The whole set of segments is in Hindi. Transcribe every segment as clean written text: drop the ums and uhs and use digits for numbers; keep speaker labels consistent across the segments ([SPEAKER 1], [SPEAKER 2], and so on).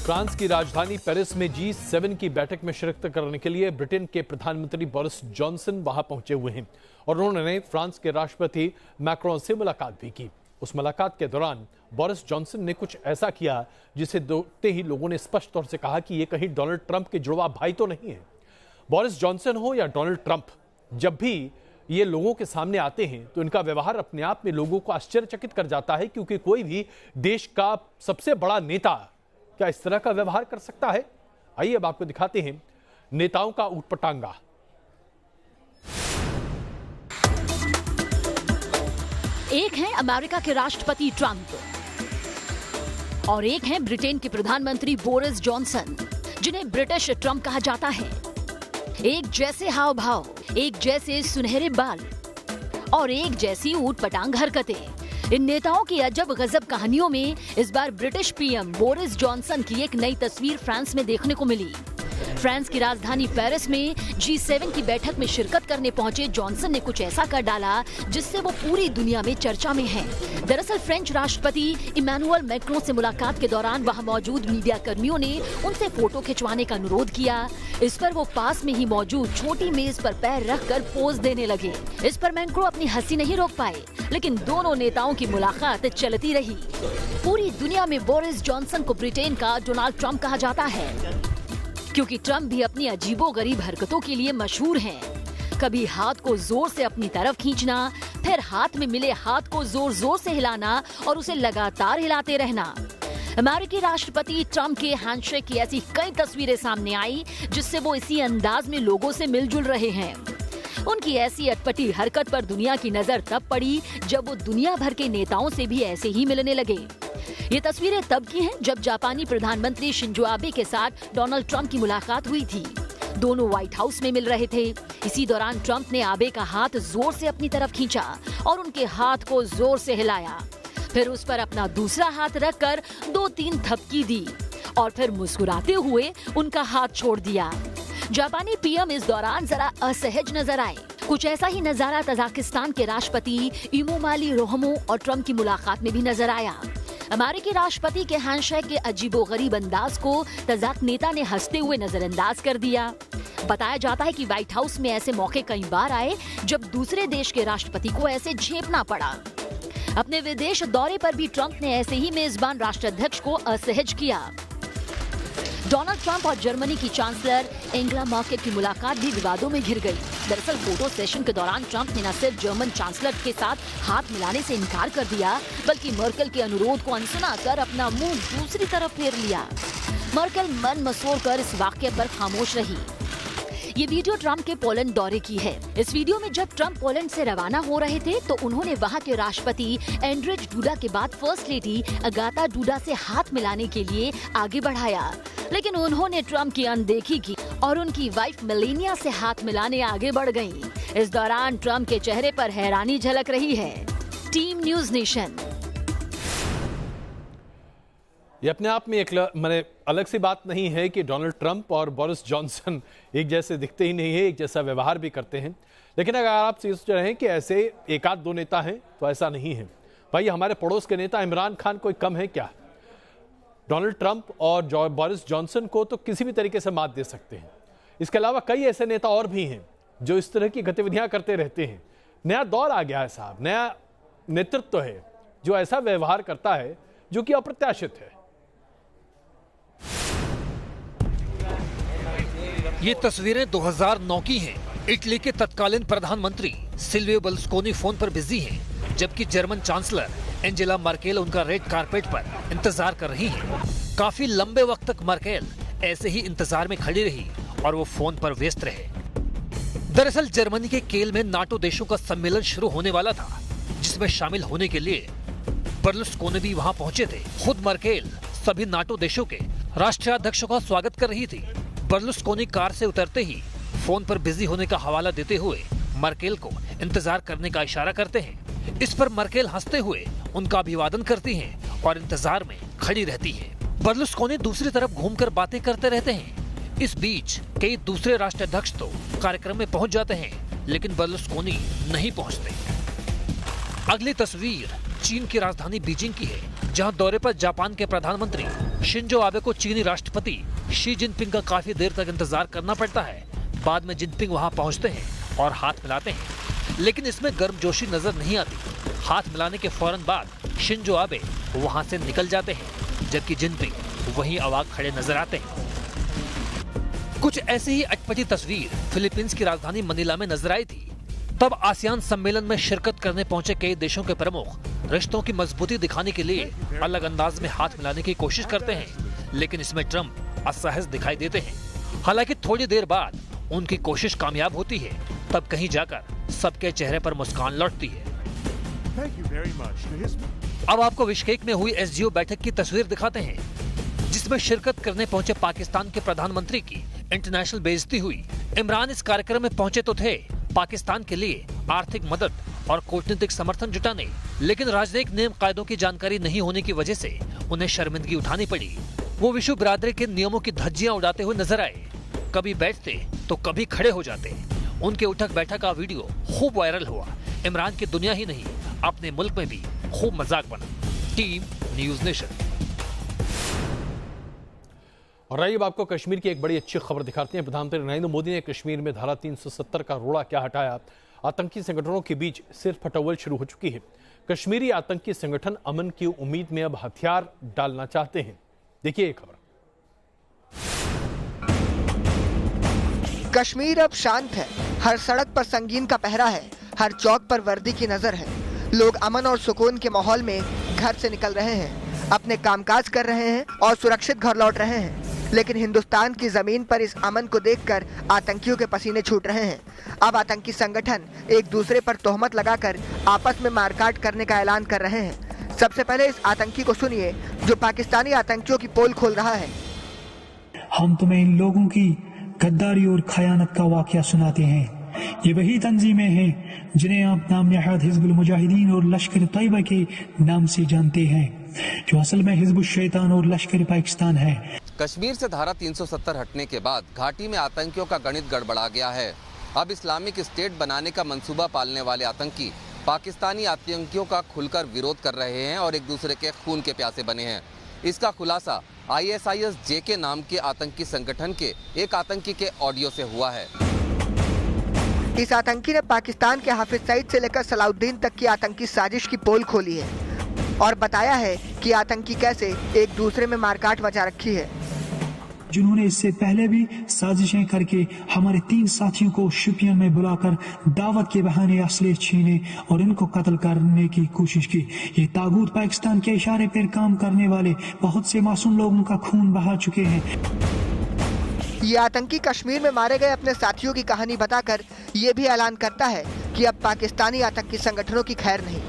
[SPEAKER 1] फ्रांस की राजधानी पेरिस में G7 की बैठक में शिरकत करने के लिए ब्रिटेन के प्रधानमंत्री बोरिस जॉनसन वहां पहुंचे हुए हैं और उन्होंने फ्रांस के राष्ट्रपति मैक्रोन से मुलाकात भी की। उस मुलाकात के दौरान बोरिस जॉनसन ने कुछ ऐसा किया जिसे देखते ही लोगों ने स्पष्ट तौर से कहा कि ये कहीं डोनाल्ड ट्रंप के जुड़वा भाई तो नहीं है। बोरिस जॉनसन हो या डोनाल्ड ट्रंप, जब भी ये लोगों के सामने आते हैं तो इनका व्यवहार अपने आप में लोगों को आश्चर्यचकित कर जाता है, क्योंकि कोई भी देश का सबसे बड़ा नेता क्या इस तरह का व्यवहार कर सकता है? आइए अब आपको दिखाते हैं नेताओं का ऊटपटांगा।
[SPEAKER 2] एक है अमेरिका के राष्ट्रपति ट्रंप और एक है ब्रिटेन के प्रधानमंत्री बोरिस जॉनसन, जिन्हें ब्रिटिश ट्रंप कहा जाता है। एक जैसे हाव भाव, एक जैसे सुनहरे बाल और एक जैसी ऊटपटांग हरकतें। इन नेताओं की अजब गजब कहानियों में इस बार ब्रिटिश पीएम बोरिस जॉनसन की एक नई तस्वीर फ्रांस में देखने को मिली। फ्रांस की राजधानी पेरिस में G7 की बैठक में शिरकत करने पहुंचे जॉनसन ने कुछ ऐसा कर डाला जिससे वो पूरी दुनिया में चर्चा में हैं। दरअसल फ्रेंच राष्ट्रपति इमैनुअल मैक्रों से मुलाकात के दौरान वहां मौजूद मीडिया कर्मियों ने उनसे फोटो खिंचवाने का अनुरोध किया। इस पर वो पास में ही मौजूद छोटी मेज पर पैर रखकर पोज देने लगे। इस पर मैक्रो अपनी हंसी नहीं रोक पाए, लेकिन दोनों नेताओं की मुलाकात चलती रही। पूरी दुनिया में बोरिस जॉनसन को ब्रिटेन का डोनाल्ड ट्रंप कहा जाता है, क्योंकि ट्रंप भी अपनी अजीबोगरीब हरकतों के लिए मशहूर हैं। कभी हाथ को जोर से अपनी तरफ खींचना, फिर हाथ में मिले हाथ को जोर जोर से हिलाना और उसे लगातार हिलाते रहना। अमेरिकी राष्ट्रपति ट्रंप के हैंडशेक की ऐसी कई तस्वीरें सामने आई जिससे वो इसी अंदाज में लोगों से मिलजुल रहे हैं। उनकी ऐसी अटपटी हरकत पर दुनिया की नजर तब पड़ी जब वो दुनिया भर के नेताओं से भी ऐसे ही मिलने लगे। ये तस्वीरें तब की हैं जब जापानी प्रधानमंत्री शिंजो आबे के साथ डोनाल्ड ट्रंप की मुलाकात हुई थी। दोनों व्हाइट हाउस में मिल रहे थे। इसी दौरान ट्रंप ने आबे का हाथ जोर से अपनी तरफ खींचा और उनके हाथ को जोर से हिलाया। फिर उस पर अपना दूसरा हाथ रखकर 2-3 थपकी दी और फिर मुस्कुराते हुए उनका हाथ छोड़ दिया। जापानी पीएम इस दौरान जरा असहज नजर आए। कुछ ऐसा ही नजारा तजाकिस्तान के राष्ट्रपति इमोमाली रोहमो और ट्रंप की मुलाकात में भी नजर आया। अमेरिकी राष्ट्रपति के हैंडशेक के अजीबोगरीब अंदाज को तजाक नेता ने हंसते हुए नजरअंदाज कर दिया। बताया जाता है कि व्हाइट हाउस में ऐसे मौके कई बार आए जब दूसरे देश के राष्ट्रपति को ऐसे झेपना पड़ा। अपने विदेश दौरे पर भी ट्रंप ने ऐसे ही मेजबान राष्ट्राध्यक्ष को असहज किया। डोनाल्ड ट्रंप और जर्मनी की चांसलर एंगेला मर्केल की मुलाकात भी विवादों में घिर गई। दरअसल फोटो सेशन के दौरान ट्रंप ने न सिर्फ जर्मन चांसलर के साथ हाथ मिलाने से इनकार कर दिया, बल्कि मर्केल के अनुरोध को अनसुना कर अपना मुंह दूसरी तरफ फेर लिया। मर्केल मन मसोड़ कर इस वाक्य पर खामोश रही। ये वीडियो ट्रंप के पोलैंड दौरे की है। इस वीडियो में जब ट्रंप पोलैंड से रवाना हो रहे थे तो उन्होंने वहां के राष्ट्रपति एंड्रेज डूडा के बाद फर्स्ट लेडी अगाता डूडा से हाथ मिलाने के लिए आगे बढ़ाया, लेकिन उन्होंने ट्रंप की अनदेखी की और उनकी वाइफ मेलेनिया से हाथ मिलाने आगे बढ़ गईं। इस दौरान ट्रंप के चेहरे पर हैरानी झलक रही है। Team news nation.
[SPEAKER 1] ये अपने आप में एक अलग सी बात नहीं है कि डोनाल्ड ट्रंप और बोरिस जॉनसन एक जैसे दिखते ही नहीं है, एक जैसा व्यवहार भी करते हैं। लेकिन अगर आप सोच रहे हैं कि ऐसे एक आध दो नेता हैं तो ऐसा नहीं है भाई। हमारे पड़ोस के नेता इमरान खान कोई कम है क्या? डोनाल्ड ट्रंप और बोरिस जॉनसन को तो किसी भी तरीके से मात दे सकते हैं। इसके अलावा कई ऐसे नेता और भी हैं जो इस तरह की गतिविधियां करते रहते हैं। नया दौर आ गया है साहब, नया नेतृत्व है जो ऐसा व्यवहार करता है जो कि अप्रत्याशित है।
[SPEAKER 3] ये तस्वीरें 2009 की हैं। इटली के तत्कालीन प्रधानमंत्री सिल्वियो बर्लुस्कोनी फोन पर बिजी हैं, जबकि जर्मन चांसलर एंजेला मर्केल उनका रेड कारपेट पर इंतजार कर रही हैं। काफी लंबे वक्त तक मर्केल ऐसे ही इंतजार में खड़ी रही और वो फोन पर व्यस्त रहे। दरअसल जर्मनी के केल में नाटो देशों का सम्मेलन शुरू होने वाला था, जिसमें शामिल होने के लिए बर्लुस्कोनी भी वहां पहुंचे थे। खुद मर्केल सभी नाटो देशों के राष्ट्राध्यक्षों का स्वागत कर रही थी। बर्लुस्कोनी कार से उतरते ही फोन पर बिजी होने का हवाला देते हुए मर्केल को इंतजार करने का इशारा करते हैं। इस पर मर्केल हंसते हुए उनका अभिवादन करती हैं और इंतजार में खड़ी रहती हैं। बर्लुस्कोनी दूसरी तरफ घूमकर बातें करते रहते हैं। इस बीच कई दूसरे राष्ट्राध्यक्ष तो कार्यक्रम में पहुंच जाते हैं, लेकिन बर्लुस्कोनी नहीं पहुंचते। अगली तस्वीर चीन की राजधानी बीजिंग की है, जहां दौरे पर जापान के प्रधानमंत्री शिंजो आबे को चीनी राष्ट्रपति शी जिनपिंग का काफी देर तक इंतजार करना पड़ता है। बाद में जिनपिंग वहां पहुंचते हैं और हाथ मिलाते हैं, लेकिन इसमें गर्मजोशी नजर नहीं आती। हाथ मिलाने के फौरन बाद शिंजो आबे वहां से निकल जाते हैं, जबकि जिनपिंग वहीं अवाक खड़े नजर आते हैं। कुछ ऐसी ही अटपटी तस्वीर फिलीपींस की राजधानी मनीला में नजर आई थी। तब आसियान सम्मेलन में शिरकत करने पहुंचे कई देशों के प्रमुख रिश्तों की मजबूती दिखाने के लिए अलग अंदाज में हाथ मिलाने की कोशिश करते हैं, लेकिन इसमें ट्रंप असहज दिखाई देते हैं। हालांकि थोड़ी देर बाद उनकी कोशिश कामयाब होती है, तब कहीं जाकर सबके चेहरे पर मुस्कान लौटती है। अब आपको बिश्केक में हुई एसजीओ बैठक की तस्वीर दिखाते हैं, जिसमें शिरकत करने पहुंचे पाकिस्तान के प्रधानमंत्री की इंटरनेशनल बेइज्जती हुई। इमरान इस कार्यक्रम में पहुंचे तो थे पाकिस्तान के लिए आर्थिक मदद और कूटनीतिक समर्थन जुटाने, लेकिन राजनयिक नियम कायदों की जानकारी नहीं होने की वजह से उन्हें शर्मिंदगी उठानी पड़ी। वो विश्व बिरादरी के नियमों की धज्जियां उड़ाते हुए नजर आए, कभी बैठते तो कभी खड़े हो जाते। उनके उठक बैठक का वीडियो खूब वायरल हुआ। इमरान की दुनिया ही नहीं, अपने मुल्क में भी खूब मजाक बना। Team news nation.
[SPEAKER 1] और आइए अब आपको कश्मीर की एक बड़ी अच्छी खबर दिखाते हैं। प्रधानमंत्री नरेंद्र मोदी ने कश्मीर में धारा 370 का रोड़ा क्या हटाया। आतंकी संगठनों के बीच सिर फटौल शुरू हो चुकी है। कश्मीरी आतंकी संगठन अमन की उम्मीद में अब हथियार डालना चाहते हैं। देखिए ये खबर।
[SPEAKER 4] कश्मीर अब शांत है। हर सड़क पर संगीन का पहरा है, हर चौक पर वर्दी की नजर है। लोग अमन और सुकून के माहौल में घर से निकल रहे हैं, अपने कामकाज कर रहे हैं और सुरक्षित घर लौट रहे हैं। लेकिन हिंदुस्तान की जमीन पर इस अमन को देखकर आतंकियों के पसीने छूट रहे हैं। अब आतंकी संगठन एक दूसरे पर तोहमत लगाकर आपस में मारकाट करने का ऐलान कर रहे हैं। सबसे पहले इस आतंकी को सुनिए जो पाकिस्तानी आतंकियों की पोल खोल रहा है।
[SPEAKER 5] हम तुम्हें इन लोगों की गद्दारी और खयानत का वाकया सुनाते हैं। ये वही तंजीमें हैं जिन्हें आप नाम नहाद हिजबुल मुजाहिदीन और लश्कर तैयबा के नाम से जानते हैं, जो असल में हिजबुल शैतान और लश्कर पाकिस्तान है।
[SPEAKER 6] कश्मीर से धारा 370 हटने के बाद घाटी में आतंकियों का गणित गड़बड़ा गया है। अब इस्लामिक स्टेट बनाने का मंसूबा पालने वाले आतंकी पाकिस्तानी आतंकियों का खुलकर विरोध कर रहे हैं और एक दूसरे के खून के प्यासे बने हैं। इसका खुलासा ISIS-J के नाम के आतंकी संगठन के एक आतंकी के ऑडियो से हुआ है।
[SPEAKER 4] इस आतंकी ने पाकिस्तान के हाफिज सईद से लेकर सलाउद्दीन तक की आतंकी साजिश की पोल खोली है और बताया है कि आतंकी कैसे एक दूसरे में मारकाट मचा रखी है।
[SPEAKER 5] जिन्होंने इससे पहले भी साजिशें करके हमारे 3 साथियों को शोपियान में बुलाकर दावत के बहाने असले छीने और इनको कत्ल करने की कोशिश की। ये तागूत पाकिस्तान के इशारे पर काम करने वाले बहुत से मासूम लोगों का खून बहा चुके हैं।
[SPEAKER 4] ये आतंकी कश्मीर में मारे गए अपने साथियों की कहानी बताकर ये भी ऐलान करता है कि अब पाकिस्तानी आतंकी संगठनों की खैर नहीं।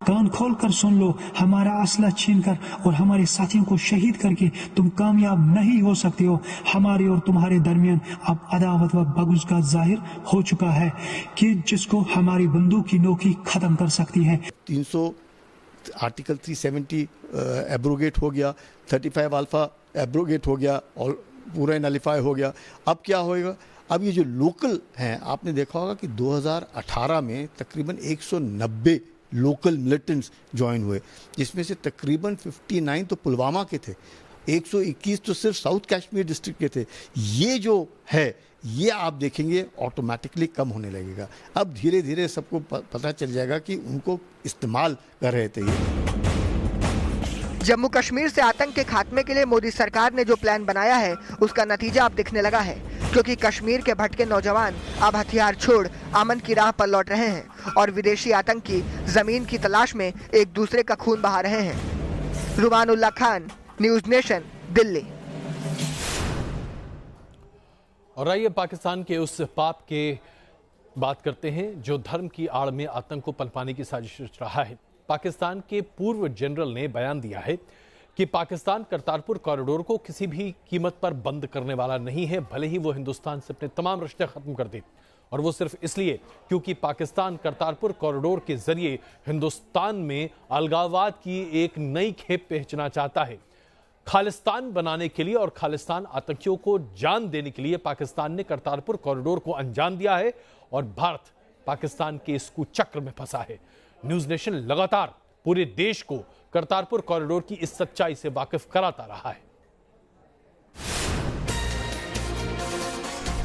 [SPEAKER 5] कान खोल कर सुन लो, हमारा असला छीनकर और हमारे साथियों को शहीद करके तुम कामयाब नहीं हो सकते हो। हमारे और तुम्हारे दरमियान अब अदावत व बग़ज़ का जाहिर हो चुका है कि जिसको हमारी बंदूक की नोकी खत्म कर सकती है।
[SPEAKER 7] 300 आर्टिकल 370 एब्रोगेट हो गया, 35 अल्फा एब्रोगेट हो गया और पूरा नलिफाई हो गया। अब क्या होएगा? अब ये जो लोकल हैं, आपने देखा होगा कि 2018 में तकरीबन 190 लोकल मिलिटेंट्स ज्वाइन हुए, जिसमें से तकरीबन 59 तो पुलवामा के थे, 121 तो सिर्फ साउथ कश्मीर डिस्ट्रिक्ट के थे। ये जो है ये आप देखेंगे ऑटोमेटिकली कम होने लगेगा। अब धीरे धीरे सबको पता चल जाएगा कि उनको इस्तेमाल कर रहे थे ये।
[SPEAKER 4] जम्मू कश्मीर से आतंक के खात्मे के लिए मोदी सरकार ने जो प्लान बनाया है उसका नतीजा अब दिखने लगा है, क्योंकि कश्मीर के भटके नौजवान अब हथियार छोड़ अमन की राह पर लौट रहे हैं और विदेशी आतंकी जमीन की तलाश में एक दूसरे का खून बहा रहे हैं। रुमानुल्लाह खान, न्यूज़ नेशन, दिल्ली।
[SPEAKER 1] और आइए पाकिस्तान के उस पाप के बात करते हैं जो धर्म की आड़ में आतंक को पनपाने की साजिश रच रहा है। पाकिस्तान के पूर्व जनरल ने बयान दिया है कि पाकिस्तान करतारपुर कॉरिडोर को किसी भी कीमत पर बंद करने वाला नहीं है, भले ही वो हिंदुस्तान से अपने तमाम रिश्ते खत्म कर दे, और वो सिर्फ इसलिए क्योंकि पाकिस्तान करतारपुर कॉरिडोर के जरिए हिंदुस्तान में अलगाववाद की एक नई खेप पहचना चाहता है। खालिस्तान बनाने के लिए और खालिस्तान आतंकियों को जान देने के लिए पाकिस्तान ने करतारपुर कॉरिडोर को अंजाम दिया है और भारत पाकिस्तान के इस कुचक्र में फंसा है। न्यूज़ नेशन लगातार पूरे देश को करतारपुर कॉरिडोर की इस सच्चाई से वाकिफ कराता रहा है।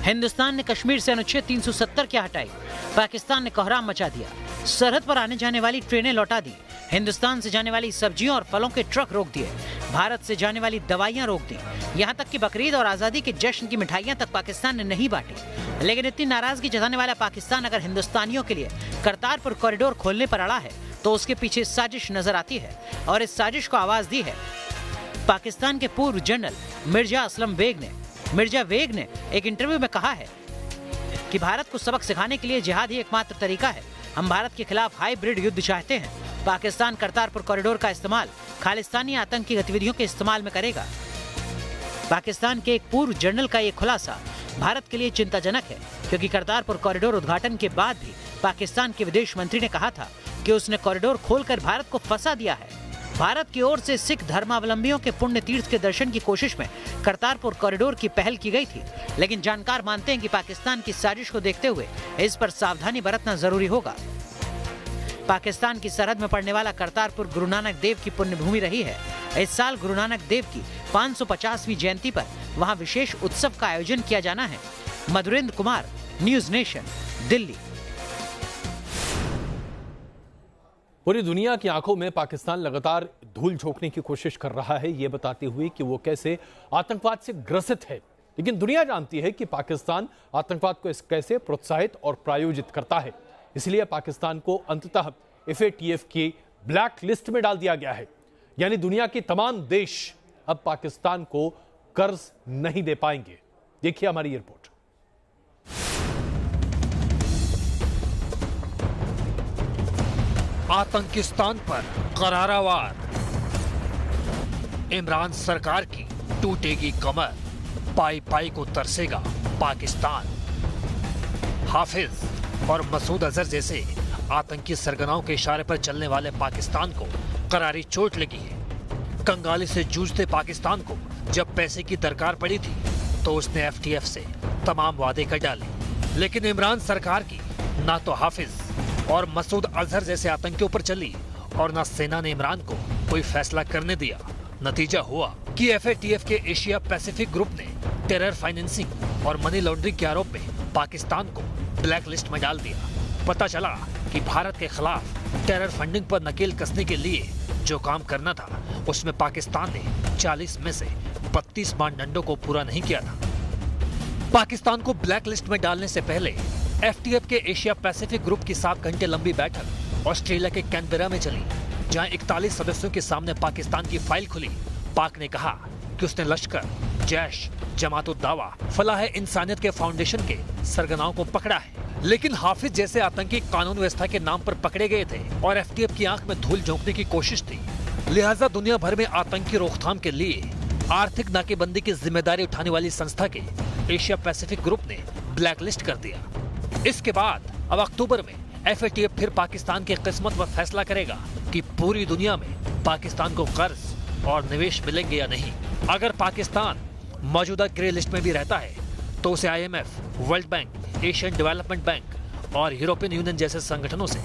[SPEAKER 8] हिंदुस्तान ने कश्मीर से अनुच्छेद 370 क्या हटाई, पाकिस्तान ने कोहराम मचा दिया, सरहद पर आने जाने वाली ट्रेनें लौटा दी, हिंदुस्तान से जाने वाली सब्जियों और फलों के ट्रक रोक दिए, भारत से जाने वाली दवाइयां रोक दी, यहाँ तक कि बकरीद और आजादी के जश्न की मिठाइयां तक पाकिस्तान ने नहीं बांटी। लेकिन इतनी नाराजगी जताने वाला पाकिस्तान अगर हिंदुस्तानियों के लिए करतारपुर कॉरिडोर खोलने पर अड़ा है तो उसके पीछे साजिश नजर आती है, और इस साजिश को आवाज दी है पाकिस्तान के पूर्व जनरल मिर्जा असलम बेग ने। मिर्जा वेग ने एक इंटरव्यू में कहा है कि भारत को सबक सिखाने के लिए जिहाद ही एकमात्र तरीका है। हम भारत के खिलाफ हाइब्रिड युद्ध चाहते हैं। पाकिस्तान करतारपुर कॉरिडोर का इस्तेमाल खालिस्तानी आतंकी गतिविधियों के इस्तेमाल में करेगा। पाकिस्तान के एक पूर्व जनरल का ये खुलासा भारत के लिए चिंताजनक है, क्योंकि करतारपुर कॉरिडोर उद्घाटन के बाद भी पाकिस्तान के विदेश मंत्री ने कहा था कि उसने कॉरिडोर खोलकर भारत को फंसा दिया है। भारत की ओर से सिख धर्मावलंबियों के पुण्य तीर्थ के दर्शन की कोशिश में करतारपुर कॉरिडोर की पहल की गई थी, लेकिन जानकार मानते हैं कि पाकिस्तान की साजिश को देखते हुए इस पर सावधानी बरतना जरूरी होगा। पाकिस्तान की सरहद में पड़ने वाला करतारपुर गुरु नानक देव की पुण्य भूमि रही है। इस साल गुरु नानक देव की 550वीं जयंती पर वहां विशेष उत्सव का आयोजन किया जाना है। Madhurendra Kumar, news nation, Delhi.
[SPEAKER 1] पूरी दुनिया की आंखों में पाकिस्तान लगातार धूल झोंकने की कोशिश कर रहा है, ये बताते हुए कि वो कैसे आतंकवाद से ग्रसित है। लेकिन दुनिया जानती है कि पाकिस्तान आतंकवाद को कैसे प्रोत्साहित और प्रायोजित करता है। इसलिए पाकिस्तान को अंततः FATF की ब्लैक लिस्ट में डाल दिया गया है। यानी दुनिया के तमाम देश अब पाकिस्तान को कर्ज नहीं दे पाएंगे। देखिए हमारी ये रिपोर्ट।
[SPEAKER 3] आतंकिस्तान पर करारा वार, इमरान सरकार की टूटेगी कमर, पाई पाई को तरसेगा पाकिस्तान। हाफिज और मसूद अजहर जैसे आतंकी सरगनाओं के इशारे पर चलने वाले पाकिस्तान को करारी चोट लगी है। कंगाली से जूझते पाकिस्तान को जब पैसे की दरकार पड़ी थी तो उसने FTF से तमाम वादे कर डाले, लेकिन इमरान सरकार की ना तो हाफिज और मसूद अजहर जैसे आतंकियों पर चली और ना सेना ने इमरान को कोई फैसला करने दिया। नतीजा हुआ कि FATF के एशिया पैसिफिक ग्रुप ने टेरर फाइनेंसिंग और मनी लॉन्ड्रिंग के आरोप में पाकिस्तान को ब्लैक लिस्ट में डाल दिया। पता चला कि भारत के खिलाफ टेरर फंडिंग पर नकेल कसने के लिए जो काम करना था उसमें पाकिस्तान ने 40 में से 32 मानदंडों को पूरा नहीं किया था। पाकिस्तान को ब्लैक लिस्ट में डालने से पहले FTF के एशिया पैसिफिक ग्रुप की 7 घंटे लंबी बैठक ऑस्ट्रेलिया के कैनबेरा में चली, जहां 41 सदस्यों के सामने पाकिस्तान की फाइल खुली। पाक ने कहा कि उसने लश्कर, जैश, जमात-उद-दावा, फलाह-ए-इंसानियत के फाउंडेशन के सरगनाओं को पकड़ा है, लेकिन हाफिज जैसे आतंकी कानून व्यवस्था के नाम पर पकड़े गए थे और FTF की आंख में धूल झोंकने की कोशिश थी। लिहाजा दुनिया भर में आतंकी रोकथाम के लिए आर्थिक नाकेबंदी की जिम्मेदारी उठाने वाली संस्था के एशिया पैसिफिक ग्रुप ने ब्लैक लिस्ट कर दिया। इसके बाद अब अक्टूबर में FATF फिर पाकिस्तान की किस्मत पर फैसला करेगा कि पूरी दुनिया में पाकिस्तान को कर्ज और निवेश मिलेंगे या नहीं। अगर पाकिस्तान मौजूदा ग्रे लिस्ट में भी रहता है तो उसे IMF, world bank, Asian development bank और यूरोपियन यूनियन जैसे संगठनों से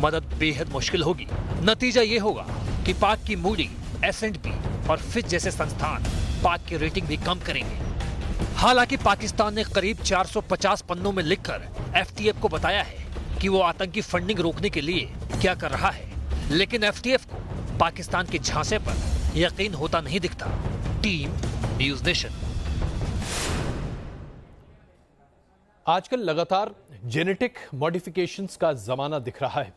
[SPEAKER 3] मदद बेहद मुश्किल होगी। नतीजा ये होगा कि पाक की मूडी, S&P और फिच जैसे संस्थान पाक की रेटिंग भी कम करेंगे। हालांकि पाकिस्तान ने करीब 450 पन्नों में लिखकर FTF को बताया है कि वो आतंकी फंडिंग रोकने के लिए क्या कर रहा है, लेकिन FTF को पाकिस्तान के झांसे पर यकीन होता नहीं दिखता। Team news nation.
[SPEAKER 1] आजकल लगातार जेनेटिक मॉडिफिकेशंस का जमाना दिख रहा है,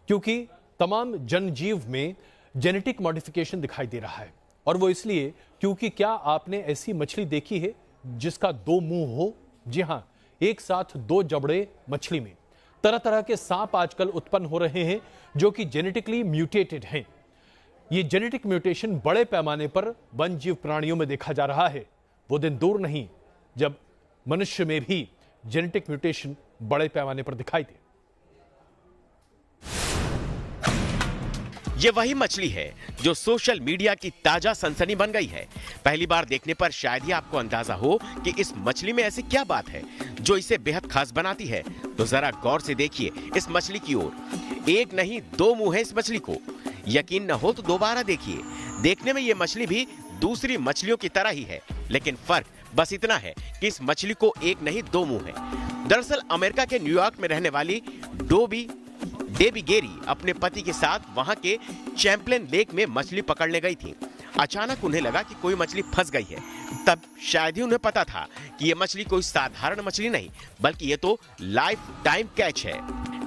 [SPEAKER 1] क्योंकि तमाम जनजीव में जेनेटिक मॉडिफिकेशन दिखाई दे रहा है। और वो इसलिए क्योंकि क्या आपने ऐसी मछली देखी है जिसका 2 मुंह हो? जी हां, एक साथ 2 जबड़े मछली में। तरह तरह के सांप आजकल उत्पन्न हो रहे हैं जो कि जेनेटिकली म्यूटेटेड हैं। ये जेनेटिक म्यूटेशन बड़े पैमाने पर वन्यजीव प्राणियों में देखा जा रहा है। वो दिन दूर नहीं जब मनुष्य में भी जेनेटिक म्यूटेशन बड़े पैमाने पर दिखाई दे।
[SPEAKER 9] ये वही मछली है जो सोशल मीडिया की ताजा सनसनी बन गई है। पहली बार देखने पर शायद ही आपको अंदाजा हो कि इस मछली में ऐसी क्या बात है जो इसे बेहद खास बनाती है। तो जरा गौर से देखिए इस मछली की ओर। एक नहीं 2 मुंह है इस मछली को। यकीन न हो तो दोबारा देखिए। देखने में ये मछली भी दूसरी मछलियों की तरह ही है, लेकिन फर्क बस इतना है कि इस मछली को एक नहीं दो मुंह है। दरअसल अमेरिका के न्यूयॉर्क में रहने वाली डेबी गेरी अपने पति के साथ वहां के चैंपलिन लेक में मछली पकड़ने गई थी। अचानक उन्हें लगा कि कोई मछली फंस गई है। तब शायद ही उन्हें पता था कि ये मछली कोई साधारण मछली नहीं, बल्कि ये तो लाइफ टाइम कैच है।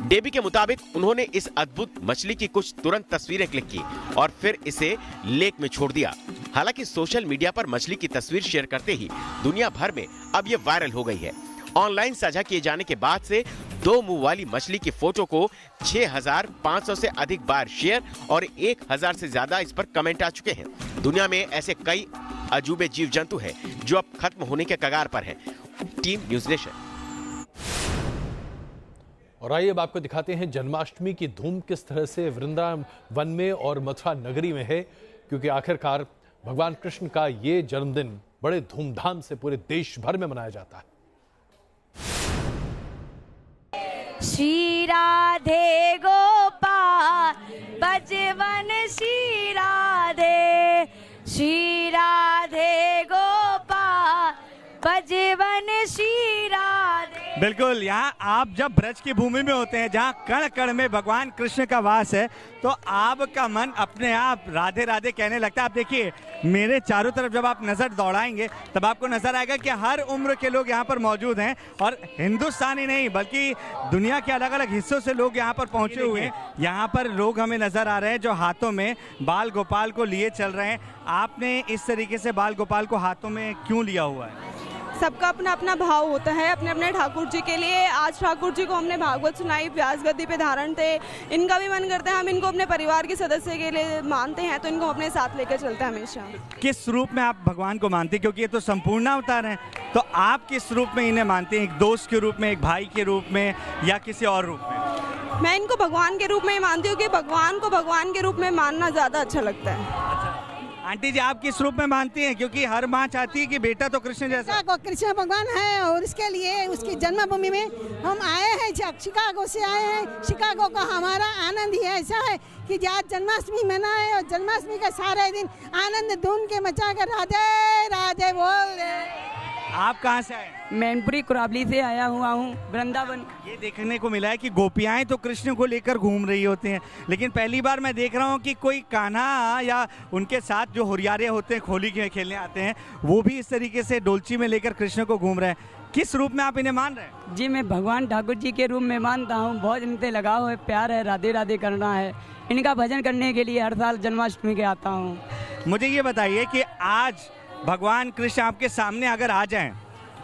[SPEAKER 9] डेबी के मुताबिक उन्होंने इस अद्भुत मछली की कुछ तुरंत तस्वीरें क्लिक की और फिर इसे लेक में छोड़ दिया। हालांकि सोशल मीडिया पर मछली की तस्वीर शेयर करते ही दुनिया भर में अब ये वायरल हो गई है। ऑनलाइन साझा किए जाने के बाद से दो मुंह वाली मछली की फोटो को 6500 से अधिक बार शेयर और 1000 से ज्यादा इस पर कमेंट आ चुके हैं। दुनिया में ऐसे कई अजूबे जीव जंतु हैं जो अब खत्म होने के कगार पर हैं। Team news nation.
[SPEAKER 1] और आइए अब आपको दिखाते हैं जन्माष्टमी की धूम किस तरह से वृंदावन में और मथुरा नगरी में है, क्योंकि आखिरकार भगवान कृष्ण का ये जन्मदिन बड़े धूमधाम से पूरे देश भर में मनाया जाता है।
[SPEAKER 10] श्री राधे गोपाल बजवन श्री राधे गोपाल बजवन श्री राधे।
[SPEAKER 11] बिल्कुल, यहाँ आप जब ब्रज की भूमि में होते हैं जहाँ कण कण में भगवान कृष्ण का वास है, तो आपका मन अपने आप राधे राधे कहने लगता है। आप देखिए मेरे चारों तरफ जब आप नज़र दौड़ाएंगे तब आपको नजर आएगा कि हर उम्र के लोग यहाँ पर मौजूद हैं और हिंदुस्तान ही नहीं बल्कि दुनिया के अलग अलग हिस्सों से लोग यहाँ पर पहुँचे हुए हैं। यहाँ पर लोग हमें नजर आ रहे हैं जो हाथों में बाल गोपाल को लिए चल रहे हैं। आपने इस तरीके से बाल गोपाल को हाथों में क्यों लिया हुआ है?
[SPEAKER 12] सबका अपना अपना भाव होता है अपने अपने ठाकुर जी के लिए। आज ठाकुर जी को हमने भागवत सुनाई, व्यास गद्दी पे धारण थे। इनका भी मन करता है हम इनको अपने परिवार के सदस्य के लिए मानते हैं, तो इनको अपने साथ लेकर चलते हैं हमेशा।
[SPEAKER 11] किस रूप में आप भगवान को मानते हैं, क्योंकि ये तो संपूर्ण अवतार हैं, तो आप किस रूप में इन्हें मानते हैं? एक दोस्त के रूप में, एक भाई के रूप में, या किसी और रूप में?
[SPEAKER 12] मैं इनको भगवान के रूप में ही मानती हूँ कि भगवान को भगवान के रूप में मानना ज़्यादा अच्छा लगता है।
[SPEAKER 11] आंटी जी आप किस रूप में मानती हैं, क्योंकि हर माँ चाहती है कि बेटा तो कृष्ण जैसा?
[SPEAKER 13] कृष्ण भगवान है और इसके लिए उसकी जन्मभूमि में हम आए हैं। शिकागो से आए हैं। शिकागो का हमारा आनंद ही ऐसा है कि आज जन्माष्टमी मनाए और जन्माष्टमी का सारे दिन आनंद धूम के मचा कर राधे राधे बोल रहे।
[SPEAKER 11] आप कहाँ से आए?
[SPEAKER 14] मैनपुरी कुराबली से आया हुआ हूँ, वृंदावन।
[SPEAKER 11] ये देखने को मिला है कि गोपियाएं तो कृष्ण को लेकर घूम रही होती हैं, लेकिन पहली बार मैं देख रहा हूँ कि कोई कान्हा या उनके साथ जो हुरियारे होते हैं, खोली खेलने आते हैं, वो भी इस तरीके से डोलची में लेकर कृष्ण को घूम रहे हैं। किस रूप में आप इन्हें मान रहे हैं?
[SPEAKER 14] जी मैं भगवान ठाकुर जी के रूप में मानता हूँ। बहुत इनसे लगाव है, प्यार है, राधे राधे करना है। इनका भजन करने के लिए हर साल जन्माष्टमी के आता हूँ।
[SPEAKER 11] मुझे ये बताइए कि आज भगवान कृष्ण आपके सामने अगर आ जाएं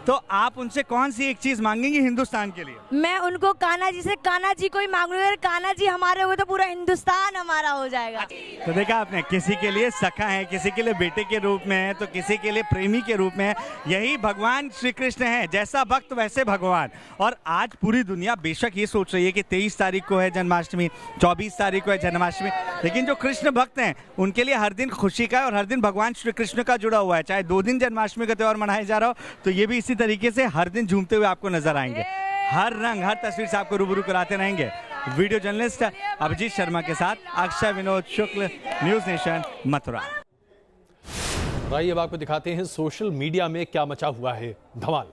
[SPEAKER 11] तो आप उनसे कौन सी एक चीज मांगेंगे हिंदुस्तान के लिए?
[SPEAKER 10] मैं उनको कान्हा जी से कान्हा जी को ही मांगूंगी। अगर कान्हा जी हमारे हुए तो पूरा हिंदुस्तान हमारा हो जाएगा।
[SPEAKER 11] तो देखा आपने, किसी के लिए सखा है, किसी के लिए बेटे के रूप में है, तो किसी के लिए प्रेमी के रूप में है। यही भगवान श्री कृष्ण है, जैसा भक्त वैसे भगवान। और आज पूरी दुनिया बेशक ये सोच रही है कि 23 तारीख को है जन्माष्टमी, 24 तारीख को है जन्माष्टमी, लेकिन जो कृष्ण भक्त हैं उनके लिए हर दिन खुशी का है और हर दिन भगवान श्री कृष्ण का जुड़ा हुआ है। चाहे 2 दिन जन्माष्टमी का त्यौहार मनाया जा रहा हो, तो ये भी इसी तरीके से हर दिन झूमते हुए आपको नजर आएंगे। हर रंग, हर तस्वीर से आपको रूबरू कराते रहेंगे। वीडियो जर्नलिस्ट अभिजीत शर्मा के साथ अक्षय विनोद शुक्ल, न्यूज़ नेशन, मथुरा।
[SPEAKER 1] आइए अब आपको दिखाते हैं सोशल मीडिया में क्या मचा हुआ है धमाल।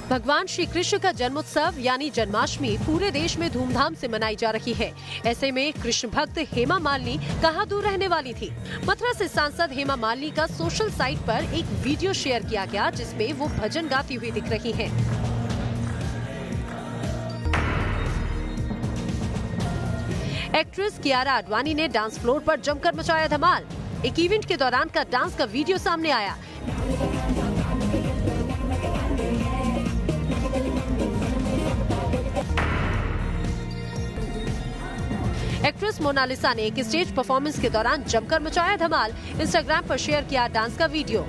[SPEAKER 15] भगवान श्री कृष्ण का जन्मोत्सव यानी जन्माष्टमी पूरे देश में धूमधाम से मनाई जा रही है। ऐसे में कृष्ण भक्त हेमा मालिनी कहाँ दूर रहने वाली थी। मथुरा से सांसद हेमा मालिनी का सोशल साइट पर एक वीडियो शेयर किया गया जिसमें वो भजन गाती हुई दिख रही हैं। एक्ट्रेस कियारा आडवाणी ने डांस फ्लोर पर जमकर मचाया धमाल। एक इवेंट के दौरान का डांस का वीडियो सामने आया। एक्ट्रेस मोनालिसा ने एक स्टेज परफॉर्मेंस के दौरान जमकर मचाया धमाल। इंस्टाग्राम पर शेयर किया डांस का वीडियो।